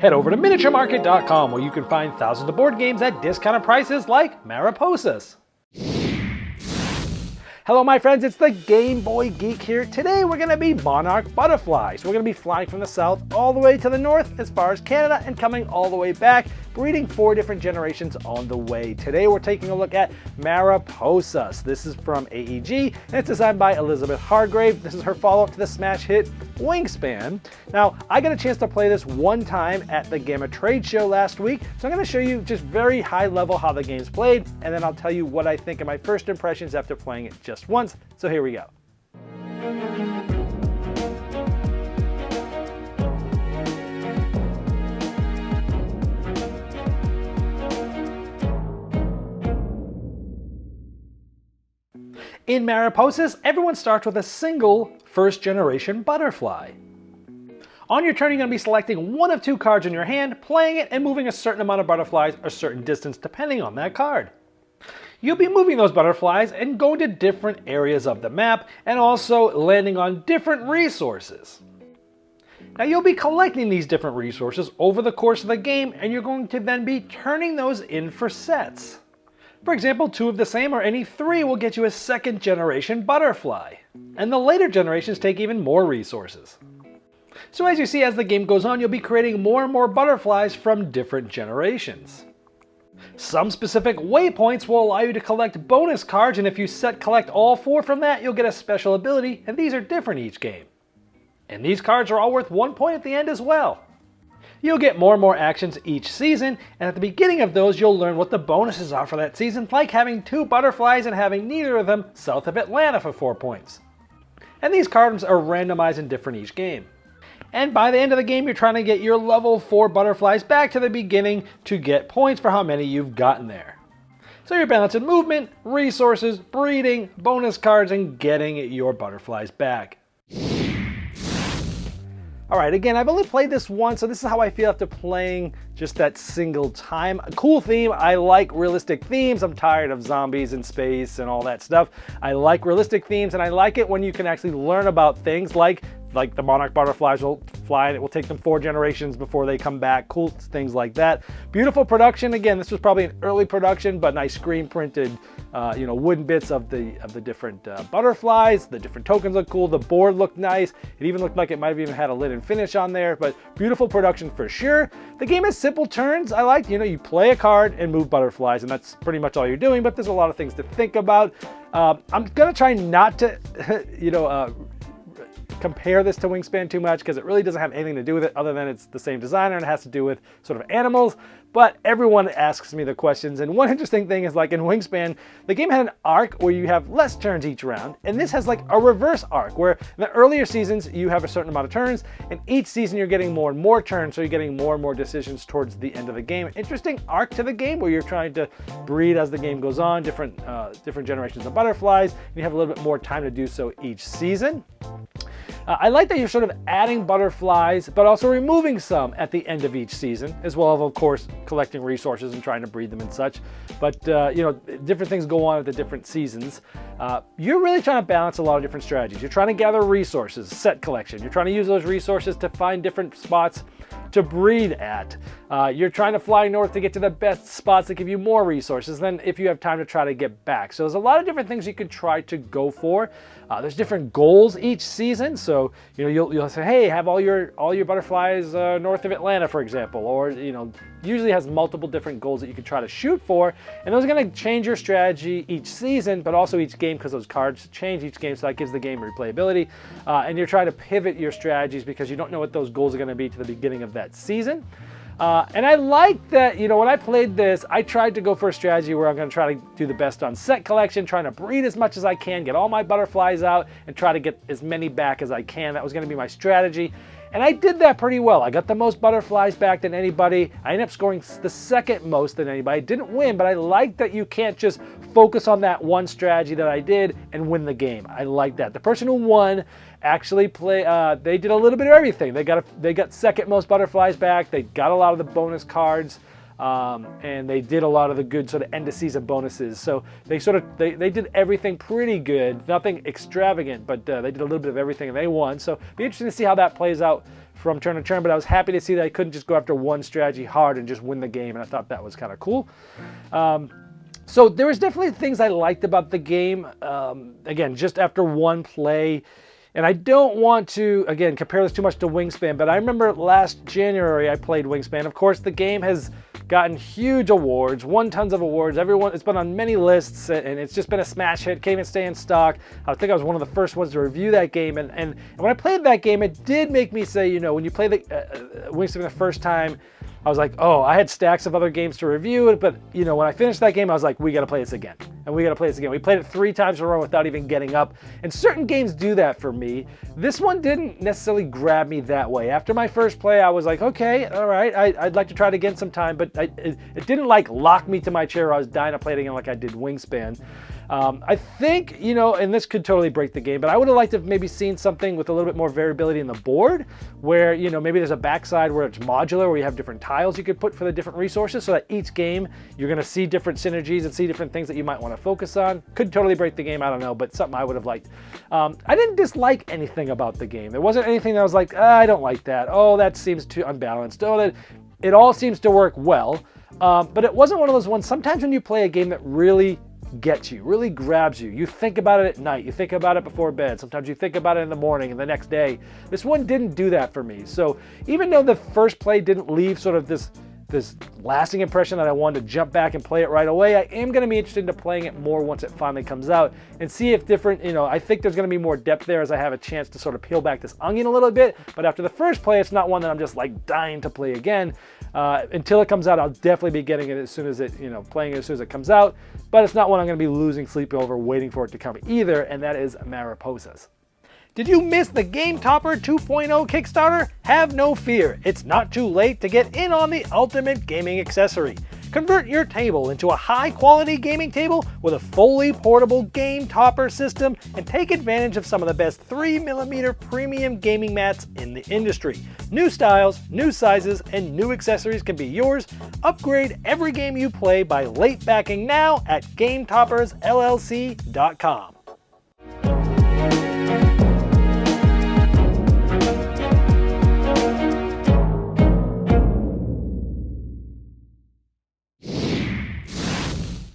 Head over to miniaturemarket.com where you can find thousands of board games at discounted prices like Mariposas. Hello my friends, it's the Game Boy Geek here. Today we're going to be monarch butterflies. We're going to be flying from the south all the way to the north as far as Canada and coming all the way back, breeding 4 different generations on the way. Today we're taking a look at Mariposas. This is from AEG and it's designed by Elizabeth Hargrave. This is her follow-up to the smash hit Wingspan. Now I got a chance to play this one time at the Gamma Trade Show last week, so I'm going to show you just very high level how the game's played, and then I'll tell you what I think of my first impressions after playing it just once. So here we go. In Mariposas, everyone starts with a single first-generation butterfly. On your turn, you're going to be selecting one of 2 cards in your hand, playing it, and moving a certain amount of butterflies a certain distance depending on that card. You'll be moving those butterflies and going to different areas of the map and also landing on different resources. Now you'll be collecting these different resources over the course of the game, and you're going to then be turning those in for sets. For example, 2 of the same or any 3 will get you a second generation butterfly. And the later generations take even more resources. So as you see, as the game goes on, you'll be creating more and more butterflies from different generations. Some specific waypoints will allow you to collect bonus cards, and if you collect all 4 from that, you'll get a special ability, and these are different each game. And these cards are all worth 1 point at the end as well. You'll get more and more actions each season, and at the beginning of those you'll learn what the bonuses are for that season, like having 2 butterflies and having neither of them south of Atlanta for 4 points. And these cards are randomized and different each game. And by the end of the game, you're trying to get your level 4 butterflies back to the beginning to get points for how many you've gotten there. So you're balancing movement, resources, breeding, bonus cards, and getting your butterflies back. Alright, again, I've only played this once, so this is how I feel after playing just that single time. A cool theme. I like realistic themes. I'm tired of zombies in space and all that stuff. I like realistic themes, and I like it when you can actually learn about things like the monarch butterflies will fly and it will take them 4 generations before they come back. Cool things like that. Beautiful production. Again, this was probably an early production, but nice screen printed wooden bits of the different butterflies. The different tokens look cool. The board looked nice. It even looked like it might have even had a lid and finish on there, but beautiful production for sure. The game has simple turns. I like, you play a card and move butterflies, and that's pretty much all you're doing, but there's a lot of things to think about. I'm gonna try not to, compare this to Wingspan too much because it really doesn't have anything to do with it other than it's the same designer and it has to do with sort of animals. But everyone asks me the questions, and one interesting thing is, like in Wingspan, the game had an arc where you have less turns each round, and this has like a reverse arc where in the earlier seasons you have a certain amount of turns, and each season you're getting more and more turns, so you're getting more and more decisions towards the end of the game. Interesting arc to the game where you're trying to breed as the game goes on, different generations of butterflies, and you have a little bit more time to do so each season. I like that you're sort of adding butterflies, but also removing some at the end of each season, as well as, of course, collecting resources and trying to breed them and such. But, different things go on at the different seasons. You're really trying to balance a lot of different strategies. You're trying to gather resources, set collection. You're trying to use those resources to find different spots to breed at. You're trying to fly north to get to the best spots that give you more resources than if you have time to try to get back. So there's a lot of different things you could try to go for. There's different goals each season. So, you'll say, hey, have all your butterflies north of Atlanta, for example, or, usually has multiple different goals that you can try to shoot for. And those are going to change your strategy each season, but also each game, because those cards change each game. So that gives the game replayability. And you're trying to pivot your strategies because you don't know what those goals are going to be to the beginning of that season. And I like that, when I played this, I tried to go for a strategy where I'm going to try to do the best on set collection, trying to breed as much as I can, get all my butterflies out, and try to get as many back as I can. That was going to be my strategy. And I did that pretty well. I got the most butterflies back than anybody. I ended up scoring the second most than anybody. I didn't win, but I like that you can't just focus on that one strategy that I did and win the game. I like that. The person who won actually they did a little bit of everything. They got second most butterflies back. They got a lot of the bonus cards. and they did a lot of the good sort of end of season bonuses. So they did everything pretty good, nothing extravagant, but they did a little bit of everything and they won. So it'll be interesting to see how that plays out from turn to turn, but I was happy to see that I couldn't just go after one strategy hard and just win the game, and I thought that was kind of cool. So there was definitely things I liked about the game. Again, just after one play, and I don't want to, again, compare this too much to Wingspan, but I remember last January I played Wingspan. Of course, the game has gotten huge awards, won tons of awards. It's been on many lists, and it's just been a smash hit. Can't even stay in stock. I think I was one of the first ones to review that game, and when I played that game, it did make me say, when you play the Wingspan the first time, I was like, oh, I had stacks of other games to review, but when I finished that game, I was like, we got to play this again, and we got to play this again. We played it 3 times in a row without even getting up, and certain games do that for me. This one didn't necessarily grab me that way. After my first play, I was like, okay, all right, I'd like to try it again sometime, but it didn't like lock me to my chair. I was dying to play it again like I did Wingspan. I think, and this could totally break the game, but I would have liked to have maybe seen something with a little bit more variability in the board where, maybe there's a backside where it's modular, where you have different tiles you could put for the different resources so that each game you're going to see different synergies and see different things that you might want to focus on. Could totally break the game, I don't know, but something I would have liked. I didn't dislike anything about the game. There wasn't anything that I was like, I don't like that. Oh, that seems too unbalanced. Oh, it all seems to work well. But it wasn't one of those ones, sometimes when you play a game that really gets you, really grabs you. You think about it at night, you think about it before bed, sometimes you think about it in the morning and the next day. This one didn't do that for me. So even though the first play didn't leave sort of this lasting impression that I wanted to jump back and play it right away, I am going to be interested in playing it more once it finally comes out and see if different, I think there's going to be more depth there as I have a chance to sort of peel back this onion a little bit. But after the first play, it's not one that I'm just like dying to play again. Until it comes out, I'll definitely be getting it as soon as playing it as soon as it comes out. But it's not one I'm going to be losing sleep over waiting for it to come either, and that is Mariposas. Did you miss the Game Topper 2.0 Kickstarter? Have no fear, it's not too late to get in on the ultimate gaming accessory. Convert your table into a high-quality gaming table with a fully portable Game Topper system and take advantage of some of the best 3mm premium gaming mats in the industry. New styles, new sizes, and new accessories can be yours. Upgrade every game you play by late backing now at GameToppersLLC.com.